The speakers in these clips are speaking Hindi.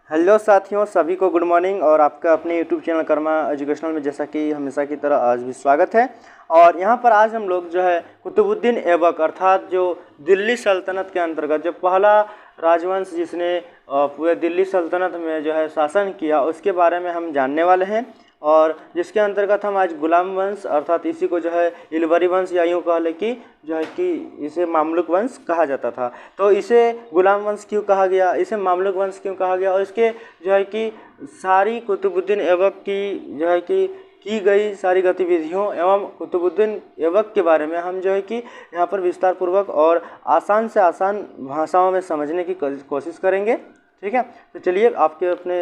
हेलो साथियों, सभी को गुड मॉर्निंग। और आपका अपने यूट्यूब चैनल कर्मा एजुकेशनल में जैसा कि हमेशा की तरह आज भी स्वागत है। और यहाँ पर आज हम लोग जो है कुतुबुद्दीन ऐबक अर्थात जो दिल्ली सल्तनत के अंतर्गत जो पहला राजवंश जिसने पूरे दिल्ली सल्तनत में जो है शासन किया उसके बारे में हम जानने वाले हैं। और जिसके अंतर्गत हम आज गुलाम वंश अर्थात इसी को जो है इलवरी वंश या यूँ कह लें कि जो है कि इसे मामलुक वंश कहा जाता था। तो इसे गुलाम वंश क्यों कहा गया, इसे मामलुक वंश क्यों कहा गया, और इसके जो है कि सारी कुतुबुद्दीन ऐबक की जो है कि की गई सारी गतिविधियों एवं कुतुबुद्दीन ऐबक के बारे में हम जो है कि यहाँ पर विस्तार पूर्वक और आसान से आसान भाषाओं में समझने की कोशिश करेंगे। ठीक है, तो चलिए आपके अपने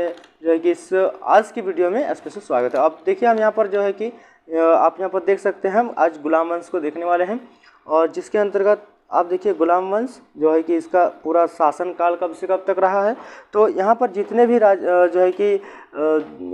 जो है कि इस आज की वीडियो में स्पेशल स्वागत है। अब देखिए हम यहाँ पर जो है कि आप यहाँ पर देख सकते हैं हम आज गुलाम वंश को देखने वाले हैं। और जिसके अंतर्गत आप देखिए गुलाम वंश जो है कि इसका पूरा शासनकाल कब से कब तक रहा है। तो यहाँ पर जितने भी जो है कि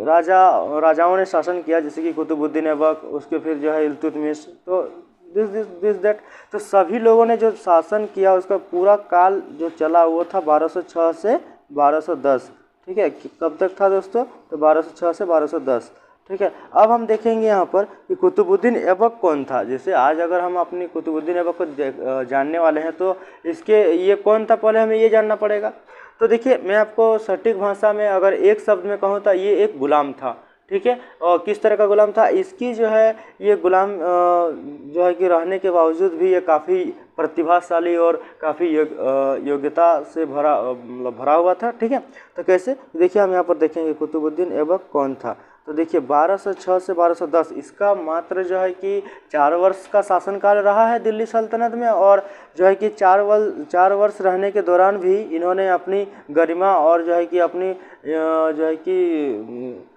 राजाओं ने शासन किया, जैसे कि कुतुबुद्दीन ऐबक, उसके फिर जो है इल्तुतमिश, तो दिस दैट, तो सभी लोगों ने जो शासन किया उसका पूरा काल जो चला वो था 1206 से 1210। ठीक है, कब तक था दोस्तों? तो 1206 से 1210। ठीक है, अब हम देखेंगे यहाँ पर कि कुतुबुद्दीन ऐबक कौन था। जैसे आज अगर हम अपनी कुतुबुद्दीन ऐबक को जानने वाले हैं तो इसके ये कौन था पहले हमें ये जानना पड़ेगा। तो देखिए मैं आपको सटीक भाषा में अगर एक शब्द में कहूँ तो ये एक गुलाम था। ठीक है, और किस तरह का गुलाम था, इसकी जो है ये गुलाम जो है कि रहने के बावजूद भी ये काफ़ी प्रतिभाशाली और काफ़ी योग्यता से भरा हुआ था। ठीक है, तो कैसे देखिए हम यहाँ पर देखेंगे कुतुबुद्दीन ऐबक कौन था। तो देखिए 1206 से 1210 इसका मात्र जो है कि 4 वर्ष का शासनकाल रहा है दिल्ली सल्तनत में। और जो है कि 4 वर्ष रहने के दौरान भी इन्होंने अपनी गरिमा और जो है कि अपनी जो है कि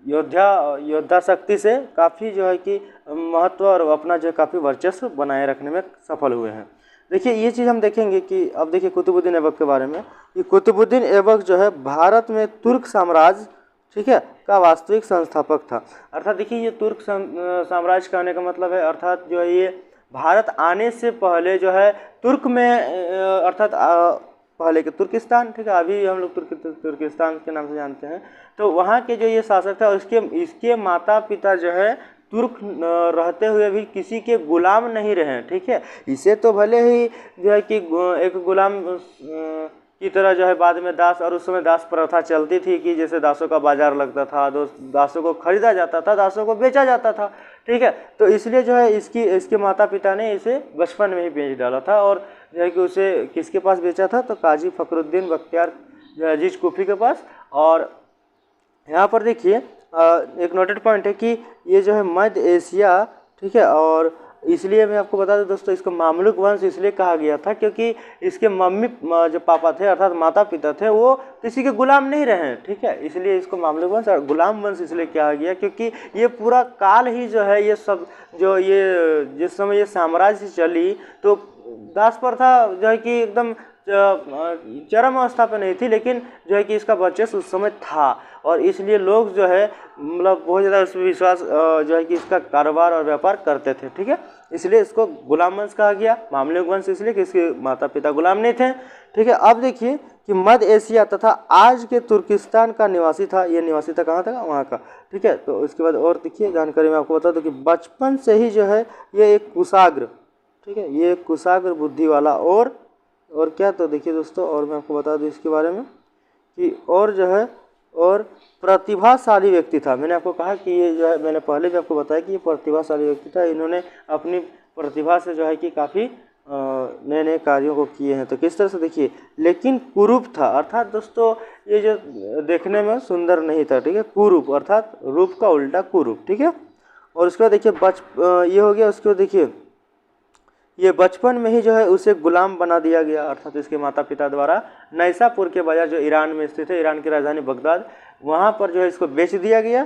योद्धा शक्ति से काफ़ी जो है कि महत्व और अपना जो है काफ़ी वर्चस्व बनाए रखने में सफल हुए हैं। देखिए ये चीज़ हम देखेंगे कि अब देखिए कुतुबुद्दीन ऐबक के बारे में कि कुतुबुद्दीन ऐबक जो है भारत में तुर्क साम्राज्य, ठीक है, का वास्तविक संस्थापक था। अर्थात देखिए ये तुर्क साम्राज्य कहने का मतलब है अर्थात जो है ये भारत आने से पहले जो है तुर्क में अर्थात पहले के तुर्किस्तान, ठीक है, अभी हम लोग तुर्किस्तान के नाम से जानते हैं। तो वहाँ के जो ये शासक था इसके माता पिता जो है तुर्क रहते हुए भी किसी के गुलाम नहीं रहे। ठीक है, इसे तो भले ही जो है कि एक गुलाम की तरह जो है बाद में दास, और उस समय दास प्रथा चलती थी कि जैसे दासों का बाजार लगता था, दासों को खरीदा जाता था, दासों को बेचा जाता था। ठीक है, तो इसलिए जो है इसके माता पिता ने इसे बचपन में ही बेच डाला था। और जो है कि उसे किसके पास बेचा था, तो काजी फखरुद्दीन बख्तियार अजीज कुफी के पास। और यहाँ पर देखिए एक नोटेड पॉइंट है कि ये जो है मध्य एशिया, ठीक है, और इसलिए मैं आपको बता दूं दोस्तों इसको मामलुक वंश इसलिए कहा गया था क्योंकि इसके मम्मी जो पापा थे अर्थात माता पिता थे वो किसी के गुलाम नहीं रहे। ठीक है, इसलिए इसको मामलुक वंश और गुलाम वंश इसलिए कहा गया क्योंकि ये पूरा काल ही जो है ये सब जो ये जिस समय ये साम्राज्य चली तो दास प्रथा जो है कि एकदम चरम अवस्था पर नहीं थी, लेकिन जो है कि इसका वर्चस्व उस समय था। और इसलिए लोग जो है मतलब बहुत ज़्यादा उस पर विश्वास जो है कि इसका कारोबार और व्यापार करते थे। ठीक है, इसलिए इसको गुलाम वंश कहा गया, मामलुक वंश इसलिए कि इसके माता पिता गुलाम नहीं थे। ठीक है, अब देखिए कि मध्य एशिया तथा आज के तुर्किस्तान का निवासी था। ये निवासी था कहाँ था? वहाँ का। ठीक है, तो इसके बाद और देखिए जानकारी मैं आपको बता दूँ कि बचपन से ही जो है ये एक कुशाग्र, ठीक है, ये कुशाग्र बुद्धि वाला और क्या, तो देखिए दोस्तों और मैं आपको बता दूं इसके बारे में कि और जो है और प्रतिभाशाली व्यक्ति था। मैंने आपको कहा कि ये जो है मैंने पहले भी आपको बताया कि ये प्रतिभाशाली व्यक्ति था। इन्होंने अपनी प्रतिभा से जो है कि काफ़ी नए नए कार्यों को किए हैं। तो किस तरह से देखिए, लेकिन कुरूप था अर्थात दोस्तों ये जो देखने में सुंदर नहीं था। ठीक है, कुरूप अर्थात रूप का उल्टा कुरूप। ठीक है, और उसके बाद देखिए ये हो गया। उसके बाद देखिए ये बचपन में ही जो है उसे गुलाम बना दिया गया अर्थात इसके माता पिता द्वारा नैसापुर के बाजार जो ईरान में स्थित है, ईरान की राजधानी बगदाद, वहाँ पर जो है इसको बेच दिया गया।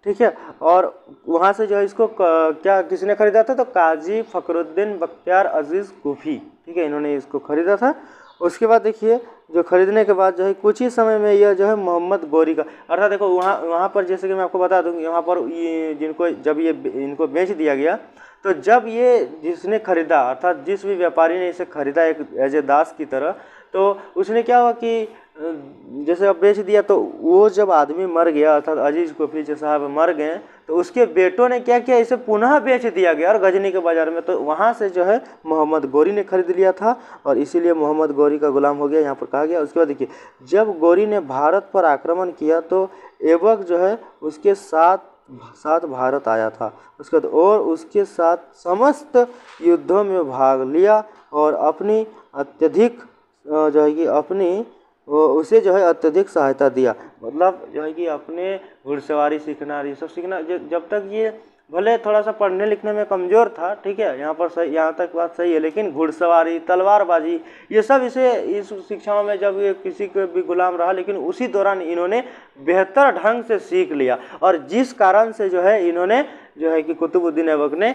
ठीक है, और वहाँ से जो है इसको क्या किसने खरीदा था, तो काजी फखरुद्दीन बख्तियार अजीज़ कुफी, ठीक है, इन्होंने इसको खरीदा था। उसके बाद देखिए जो खरीदने के बाद जो है कुछ ही समय में यह जो है मोहम्मद गोरी का अर्थात देखो वहाँ पर जैसे कि मैं आपको बता दूँ यहाँ पर ये जिनको जब ये इनको बेच दिया गया तो जब ये जिसने खरीदा अर्थात जिस भी व्यापारी ने इसे खरीदा एक एज ए दास की तरह, तो उसने क्या हुआ कि जैसे अब बेच दिया, तो वो जब आदमी मर गया अर्थात अजीज़ कोफीज साहब मर गए, तो उसके बेटों ने क्या किया, इसे पुनः बेच दिया गया और गजनी के बाज़ार में। तो वहाँ से जो है मोहम्मद गौरी ने खरीद लिया था और इसीलिए मोहम्मद गौरी का गुलाम हो गया, यहाँ पर कहा गया। उसके बाद देखिए, जब गौरी ने भारत पर आक्रमण किया तो ऐबक जो है उसके साथ भारत आया था। उसके बाद और उसके साथ समस्त युद्धों में भाग लिया और अपनी अत्यधिक जो है कि उसे जो है अत्यधिक सहायता दिया। मतलब जो है कि अपने घुड़सवारी सीखना, ये सब सीखना, जब तक ये भले थोड़ा सा पढ़ने लिखने में कमज़ोर था, ठीक है, यहाँ पर सही, यहाँ तक बात सही है, लेकिन घुड़सवारी, तलवारबाजी, ये सब इसे इस शिक्षाओं में जब ये किसी के भी गुलाम रहा, लेकिन उसी दौरान इन्होंने बेहतर ढंग से सीख लिया। और जिस कारण से जो है इन्होंने जो है कि कुतुबुद्दीन ऐबक ने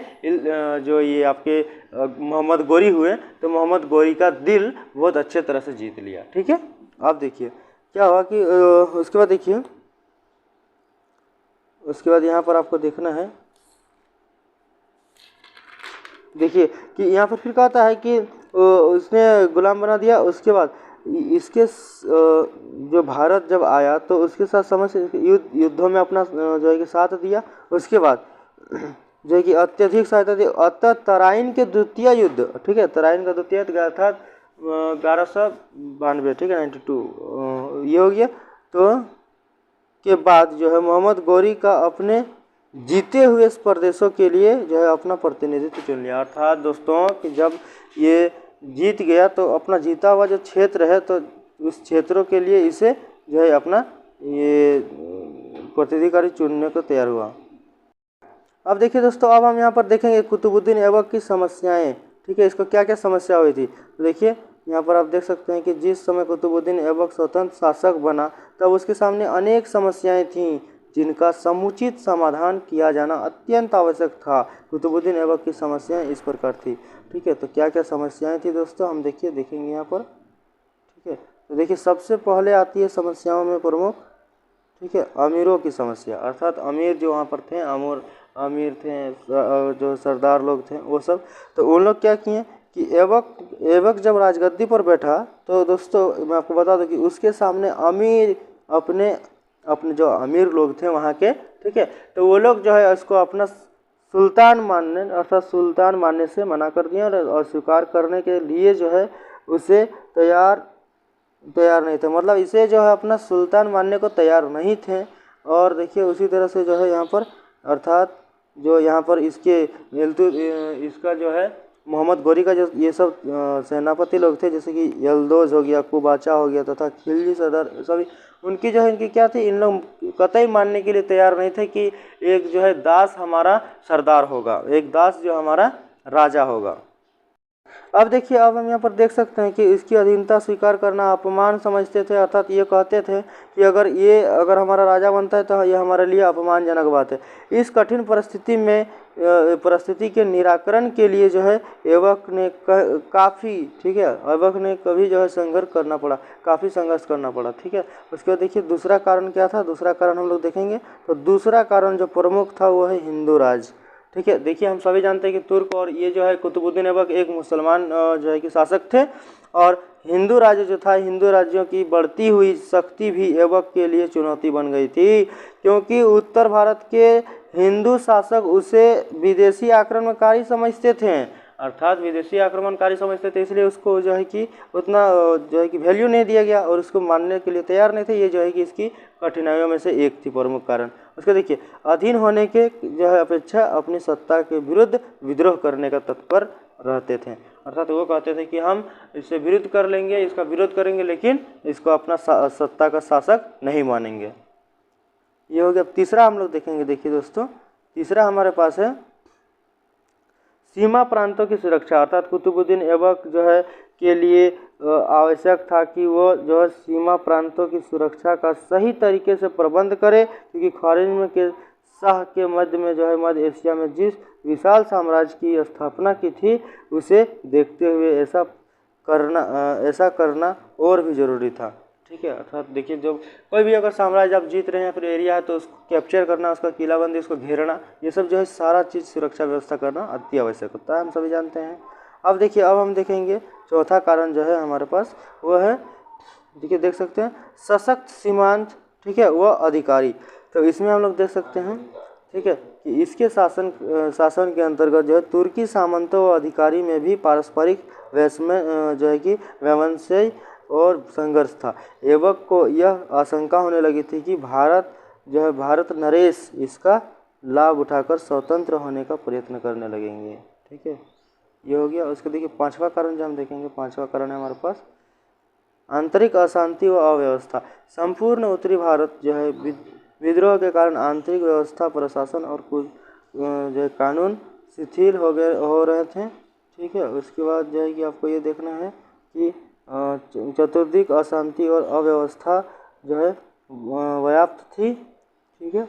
जो ये आपके मोहम्मद गौरी हुए, तो मोहम्मद गौरी का दिल बहुत अच्छे तरह से जीत लिया। ठीक है, आप देखिए क्या हुआ कि उसके बाद देखिए, उसके बाद यहाँ पर आपको देखना है, देखिए कि यहाँ पर फिर कहता है कि उसने गुलाम बना दिया। उसके बाद इसके जो भारत जब आया तो उसके साथ समस्त युद्धों में अपना जो है कि साथ दिया। उसके बाद जो है कि अत्यधिक सहायता दी। अतः तराइन के द्वितीय युद्ध, ठीक है, तराइन का द्वितीय युद्ध अर्थात 1192, ठीक है, 92 ये हो गया। तो के बाद जो है मोहम्मद गौरी का अपने जीते हुए इस प्रदेशों के लिए जो है अपना प्रतिनिधित्व चुन लिया। अर्थात दोस्तों कि जब ये जीत गया तो अपना जीता हुआ जो क्षेत्र है, तो उस क्षेत्रों के लिए इसे जो है अपना ये प्रतिनिधिकारी चुनने को तैयार हुआ। अब देखिए दोस्तों, अब हम यहाँ पर देखेंगे कुतुबुद्दीन ऐबक की समस्याएं। ठीक है, इसको क्या क्या समस्या हुई थी, तो देखिए यहाँ पर आप देख सकते हैं कि जिस समय कुतुबुद्दीन ऐबक स्वतंत्र शासक बना तब उसके सामने अनेक समस्याएं थीं जिनका समुचित समाधान किया जाना अत्यंत आवश्यक था। कुतुबुद्दीन ऐबक की समस्याएं इस प्रकार थी। ठीक है, तो क्या क्या समस्याएं थी दोस्तों, हम देखेंगे यहाँ पर। ठीक है, तो देखिए सबसे पहले आती है समस्याओं में प्रमुख, ठीक है, अमीरों की समस्या। अर्थात अमीर जो वहाँ पर थे, अमीर थे, जो सरदार लोग थे वो सब, तो उन लोग क्या किए कि ऐबक जब राजगद्दी पर बैठा तो दोस्तों मैं आपको बता दूं कि उसके सामने अमीर अपने जो अमीर लोग थे वहाँ के, ठीक है, तो वो लोग जो है उसको अपना सुल्तान मानने, अर्थात सुल्तान मानने से मना कर दिए और स्वीकार करने के लिए जो है उसे तैयार नहीं थे। मतलब इसे जो है अपना सुल्तान मानने को तैयार नहीं थे। और देखिए उसी तरह से जो है यहाँ पर, अर्थात जो यहाँ पर इसका जो है मोहम्मद गौरी का जो ये सब सेनापति लोग थे, जैसे कि यल्दोज हो गया, कुबाचा हो गया तथा खिलजी सरदार, सभी उनकी जो है इनकी क्या थी, इन लोग कतई मानने के लिए तैयार नहीं थे कि एक जो है दास हमारा सरदार होगा, एक दास जो हमारा राजा होगा। अब देखिए, अब हम यहाँ पर देख सकते हैं कि इसकी अधीनता स्वीकार करना अपमान समझते थे। अर्थात ये कहते थे कि अगर हमारा राजा बनता है तो ये हमारे लिए अपमानजनक बात है। इस कठिन परिस्थिति के निराकरण के लिए जो है ऐबक ने काफ़ी, ठीक है, ऐबक ने कभी जो है काफ़ी संघर्ष करना पड़ा। ठीक है, उसके बाद देखिए दूसरा कारण क्या था, दूसरा कारण हम लोग देखेंगे। तो दूसरा कारण जो प्रमुख था वो है हिंदू राज। ठीक है, देखिए हम सभी जानते हैं कि तुर्क और ये जो है कुतुबुद्दीन ऐबक एक मुसलमान जो है कि शासक थे, और हिंदू राज्य जो था, हिंदू राज्यों की बढ़ती हुई शक्ति भी ऐबक के लिए चुनौती बन गई थी, क्योंकि उत्तर भारत के हिंदू शासक उसे विदेशी आक्रमणकारी समझते थे। अर्थात विदेशी आक्रमणकारी समझते थे, इसलिए उसको जो है कि उतना जो है कि वैल्यू नहीं दिया गया और उसको मानने के लिए तैयार नहीं थे। ये जो है कि इसकी कठिनाइयों में से एक थी प्रमुख कारण। उसके देखिए अधीन होने के जो है अपेक्षा अपनी सत्ता के विरुद्ध विद्रोह करने का तत्पर रहते थे। अर्थात वो कहते थे कि हम इससे विरुद्ध कर लेंगे, इसका विरोध करेंगे, लेकिन इसको अपना सत्ता का शासक नहीं मानेंगे। ये हो गया। तीसरा हम लोग देखेंगे, देखिए दोस्तों तीसरा हमारे पास है सीमा प्रांतों की सुरक्षा। अर्थात कुतुबुद्दीन ऐबक जो है के लिए आवश्यक था कि वो जो है सीमा प्रांतों की सुरक्षा का सही तरीके से प्रबंध करे, क्योंकि ख्वारिज़्म के शाह के मध्य में जो है मध्य एशिया में जिस विशाल साम्राज्य की स्थापना की थी उसे देखते हुए ऐसा करना और भी ज़रूरी था। ठीक है, अर्थात देखिए जब कोई भी अगर साम्राज्य आप जीत रहे हैं, फिर एरिया है, तो उसको कैप्चर करना, उसका किलाबंदी, उसको घेरना, ये सब जो है सारा चीज़ सुरक्षा व्यवस्था करना अति आवश्यक होता है, हम सभी जानते हैं। अब देखिए, अब हम देखेंगे चौथा कारण जो है हमारे पास वो है देखिए देख सकते हैं सशक्त सीमांत, ठीक है, वह अधिकारी। तो इसमें हम लोग देख सकते हैं, ठीक है, कि इसके शासन के अंतर्गत जो है तुर्की सामंतों व अधिकारी में भी पारस्परिक वैषम्य जो है कि वैमनस्य और संघर्ष था। ऐबक को यह आशंका होने लगी थी कि भारत नरेश इसका लाभ उठाकर स्वतंत्र होने का प्रयत्न करने लगेंगे। ठीक है, ये हो गया। उसके देखिए पांचवा कारण जो हम देखेंगे, पांचवा कारण है हमारे पास आंतरिक अशांति व अव्यवस्था। संपूर्ण उत्तरी भारत जो है विद्रोह के कारण आंतरिक व्यवस्था, प्रशासन और कुछ जो है कानून शिथिल हो रहे थे। ठीक है, उसके बाद जो है कि आपको ये देखना है कि चतुर्दिक अशांति और अव्यवस्था जो है व्याप्त थी। ठीक है,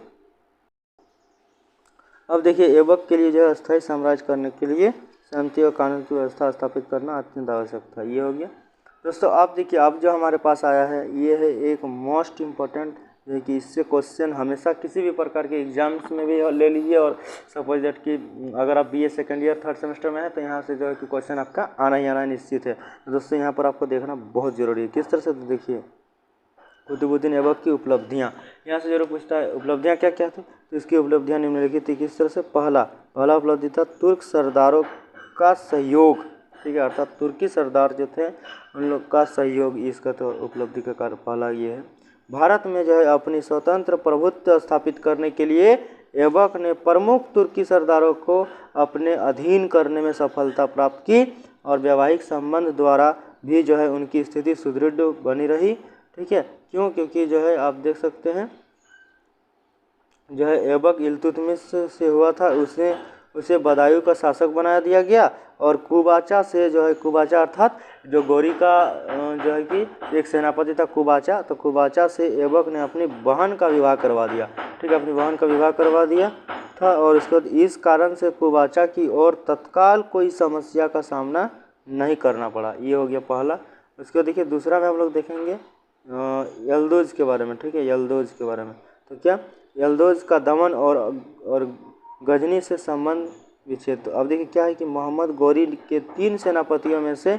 अब देखिए ऐबक के लिए जो है अस्थायी साम्राज्य करने के लिए शांति और कानून की व्यवस्था स्थापित करना अत्यंत आवश्यक था। ये हो गया दोस्तों। आप देखिए अब जो हमारे पास आया है ये है एक मोस्ट इम्पोर्टेंट, जो है कि इससे क्वेश्चन हमेशा किसी भी प्रकार के एग्जाम्स में भी ले लीजिए, और सपोज दैट कि अगर आप BA second year third semester में है तो यहाँ से जो है कि क्वेश्चन आपका आना ही आना निश्चित है। तो दोस्तों यहाँ पर आपको देखना बहुत ज़रूरी है। किस तरह से, तो देखिए कुतुबुद्दीन ऐबक की उपलब्धियाँ, यहाँ से जरूर पूछता है उपलब्धियाँ क्या क्या थी, तो इसकी उपलब्धियाँ निम्नलिखित थी। किस तरह से, पहला उपलब्धि था तुर्क सरदारों का सहयोग। ठीक है, अर्थात तुर्की सरदार जो थे उन लोग का सहयोग, इसका तो उपलब्धि का कार्य पहला ये है। भारत में जो है अपनी स्वतंत्र प्रभुत्व स्थापित करने के लिए ऐबक ने प्रमुख तुर्की सरदारों को अपने अधीन करने में सफलता प्राप्त की, और वैवाहिक संबंध द्वारा भी जो है उनकी स्थिति सुदृढ़ बनी रही। ठीक है, क्यों, क्योंकि जो है आप देख सकते हैं जो है ऐबक इल्तुतमिश से हुआ था, उसे बदायूं का शासक बना दिया गया, और कुबाचा से जो है, कुबाचा अर्थात जो गौरी का जो है कि एक सेनापति था कुबाचा, तो कुबाचा से ऐबक ने अपनी बहन का विवाह करवा दिया। ठीक है, अपनी बहन का विवाह करवा दिया था, और उसके बाद इस कारण से कुबाचा की और तत्काल कोई समस्या का सामना नहीं करना पड़ा। ये हो गया पहला। उसके बाद देखिए दूसरा में हम लोग देखेंगे यल्दुज के बारे में। ठीक है, यल्दुज के बारे में, तो क्या यल्दुज का दमन और गजनी से संबंध विच्छेद। तो अब देखिए क्या है कि मोहम्मद गौरी के 3 सेनापतियों में से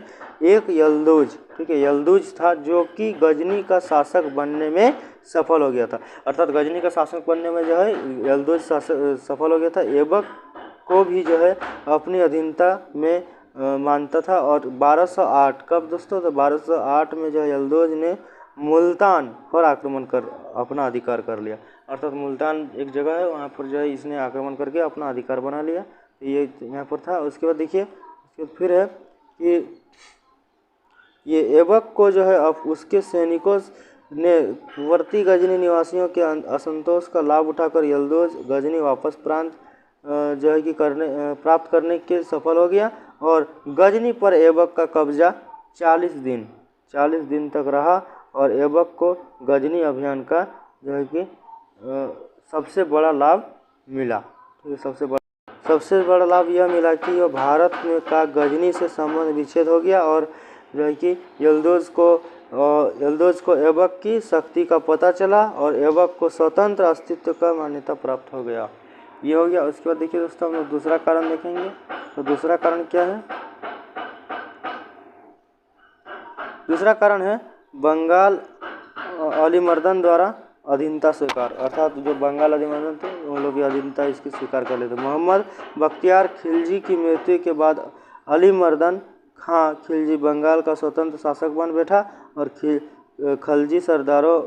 एक यल्दुज, ठीक है, यल्दुज था, जो कि गजनी का शासक बनने में सफल हो गया था। अर्थात गजनी का शासक बनने में जो है यल्दुज सफल हो गया था। ऐबक को भी जो है अपनी अधीनता में मानता था, और 1208 कब दोस्तों, तो 1208 में जो है यल्दुज ने मुल्तान पर आक्रमण कर अपना अधिकार कर लिया। अर्थात मुल्तान एक जगह है, वहाँ पर जो है इसने आक्रमण करके अपना अधिकार बना लिया। ये यहाँ पर था। उसके बाद देखिए फिर है कि ये ऐबक को जो है अब उसके सैनिकों ने वर्ती गजनी निवासियों के असंतोष का लाभ उठाकर यल्दुज गजनी वापस प्रांत जो है कि प्राप्त करने के सफल हो गया, और गजनी पर ऐबक का कब्जा 40 दिन तक रहा, और ऐबक को गजनी अभियान का जो है कि सबसे बड़ा लाभ मिला। ठीक है, सबसे बड़ा लाभ यह मिला कि यह भारत में का गजनी से संबंध विच्छेद हो गया, और जो है कि यल्दुज को ऐबक की शक्ति का पता चला, और ऐबक को स्वतंत्र अस्तित्व का मान्यता प्राप्त हो गया। ये हो गया। उसके बाद देखिए दोस्तों हम लोग दूसरा कारण देखेंगे। तो दूसरा कारण क्या है, दूसरा कारण है बंगाल अलीमर्दन द्वारा अधीनता स्वीकार। अर्थात जो बंगाल अलीमर्दन थे वो लोग अधीनता इसकी स्वीकार कर लेते। मोहम्मद बख्तियार खिलजी की मृत्यु के बाद अलीमर्दन खां खिलजी बंगाल का स्वतंत्र शासक बन बैठा, और खिलजी सरदारों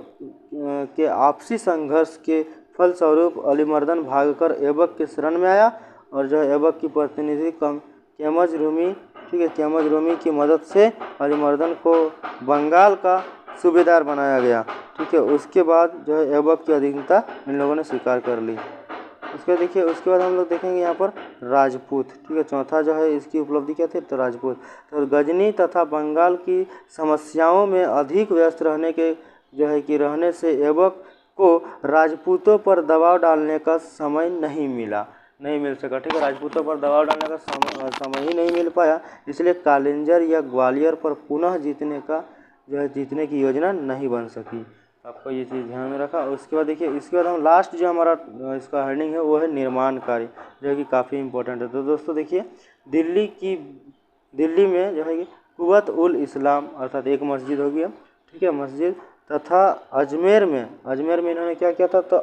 के आपसी संघर्ष के फलस्वरूप अलीमर्दन भागकर ऐबक के शरण में आया, और जो ऐबक की प्रतिनिधि केमज रूमी, ठीक है, केमज रूमी की मदद से अलीमर्दन को बंगाल का सूबेदार बनाया गया। ठीक है, उसके बाद जो है ऐबक की अधीनता इन लोगों ने स्वीकार कर ली। उसके देखिए उसके बाद हम लोग देखेंगे यहाँ पर राजपूत। ठीक है, चौथा जो है इसकी उपलब्धि क्या थी, तो राजपूत। तो गजनी तथा बंगाल की समस्याओं में अधिक व्यस्त रहने से ऐबक को राजपूतों पर दबाव डालने का समय नहीं मिल सका। ठीक है, राजपूतों पर दबाव डालने का समय ही नहीं मिल पाया, इसलिए कालिंजर या ग्वालियर पर पुनः जीतने की योजना नहीं बन सकी। आपको ये चीज़ ध्यान में रखा। उसके बाद देखिए इसके बाद हम लास्ट जो हमारा इसका हेडिंग है वो है निर्माण कार्य, जो कि काफ़ी इम्पोर्टेंट है। तो दोस्तों देखिए दिल्ली में जो है कि कुव्वत उल इस्लाम अर्थात एक मस्जिद हो गया। ठीक है, मस्जिद तथा अजमेर में इन्होंने क्या किया था, तो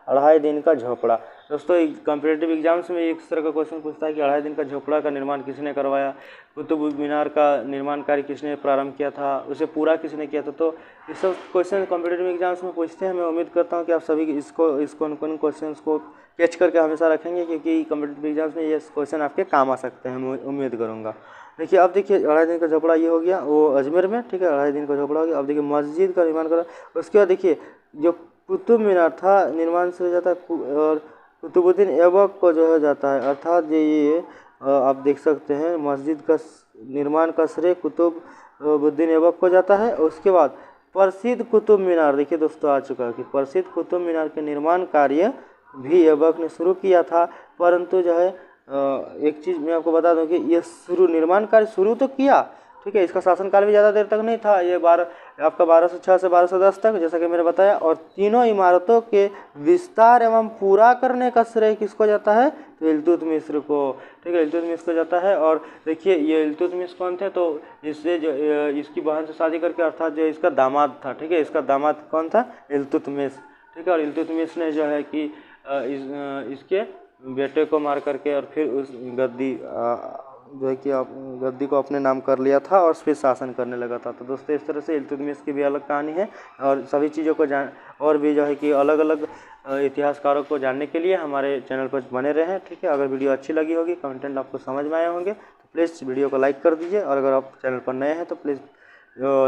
2.5 दिन का झोपड़ा। दोस्तों कॉम्पिटिटिव एग्जाम्स में इस तरह का क्वेश्चन पूछता है कि 2.5 दिन का झोपड़ा का निर्माण किसने करवाया, कुतुब मीनार का निर्माण कार्य किसने प्रारंभ किया था, उसे पूरा किसने किया था। तो ये सब क्वेश्चन कॉम्पिटिटिव एग्जाम्स में पूछते हैं। मैं उम्मीद करता हूँ कि आप सभी इसको उन क्वेश्चन को कैच करके हमेशा रखेंगे, क्योंकि कॉम्पिटिटिव एग्जाम्स में ये क्वेश्चन आपके काम आ सकते हैं, मैं उम्मीद करूँगा। देखिए अब देखिए 2.5 दिन का झोपड़ा ये हो गया, वो अजमेर में, ठीक है, 2.5 दिन का झोपड़ा हो गया। अब देखिए मस्जिद का निर्माण करा, उसके बाद देखिए जो कुतुब मीनार था निर्माण से हो जाता है, और कुतुबुद्दीन ऐबक को जो है जाता है, अर्थात ये आप देख सकते हैं मस्जिद का निर्माण का श्रेय कुतुबुद्दीन ऐबक को जाता है। उसके बाद प्रसिद्ध कुतुब मीनार, देखिए दोस्तों आ चुका है कि प्रसिद्ध कुतुब मीनार के निर्माण कार्य भी ऐबक ने शुरू किया था, परंतु जो है एक चीज़ मैं आपको बता दूं कि ये निर्माण कार्य शुरू तो किया, ठीक है, इसका शासनकाल भी ज़्यादा देर तक नहीं था, ये आपका 1206 से 1210 तक, जैसा कि मैंने बताया। और तीनों इमारतों के विस्तार एवं पूरा करने का श्रेय किसको जाता है, तो इल्तुतमिश को, ठीक है, इल्तुतमिश को जाता है। और देखिए ये इल्तुतमिश कौन थे, तो इससे जो इसकी बहन से शादी करके, अर्थात जो इसका दामाद था, ठीक है, इसका दामाद कौन था, इल्तुतमिश, ठीक है। और इल्तुतमिश ने जो है कि इसके बेटे को मार करके और फिर उस गद्दी जो है कि गद्दी को अपने नाम कर लिया था और फिर शासन करने लगा था। तो दोस्तों इस तरह से इल्तुतमिश की भी अलग कहानी है, और सभी चीज़ों को और भी जो है कि अलग अलग इतिहासकारों को जानने के लिए हमारे चैनल पर बने रहें, ठीक है। अगर वीडियो अच्छी लगी होगी, कंटेंट आपको समझ में आए होंगे, तो प्लीज़ वीडियो को लाइक कर दीजिए, और अगर आप चैनल पर नए हैं तो प्लीज़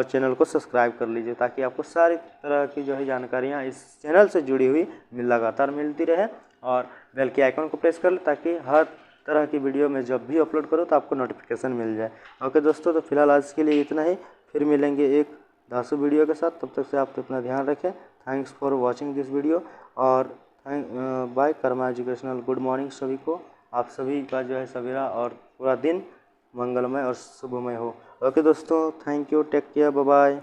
चैनल को सब्सक्राइब कर लीजिए, ताकि आपको सारी तरह की जो है जानकारियाँ इस चैनल से जुड़ी हुई लगातार मिलती रहे। और बेल के आइकन को प्रेस कर ले, ताकि हर तरह की वीडियो में जब भी अपलोड करो तो आपको नोटिफिकेशन मिल जाए। ओके दोस्तों, तो फिलहाल आज के लिए इतना ही, फिर मिलेंगे एक धांसू वीडियो के साथ। तब तक से आप अपना ध्यान रखें। Thanks for watching this video, और bye Karma educational. Good morning सभी को, आप सभी का जो है सवेरा और पूरा दिन मंगलमय और शुभमय हो। ओके दोस्तों, thank you, take care, bye bye.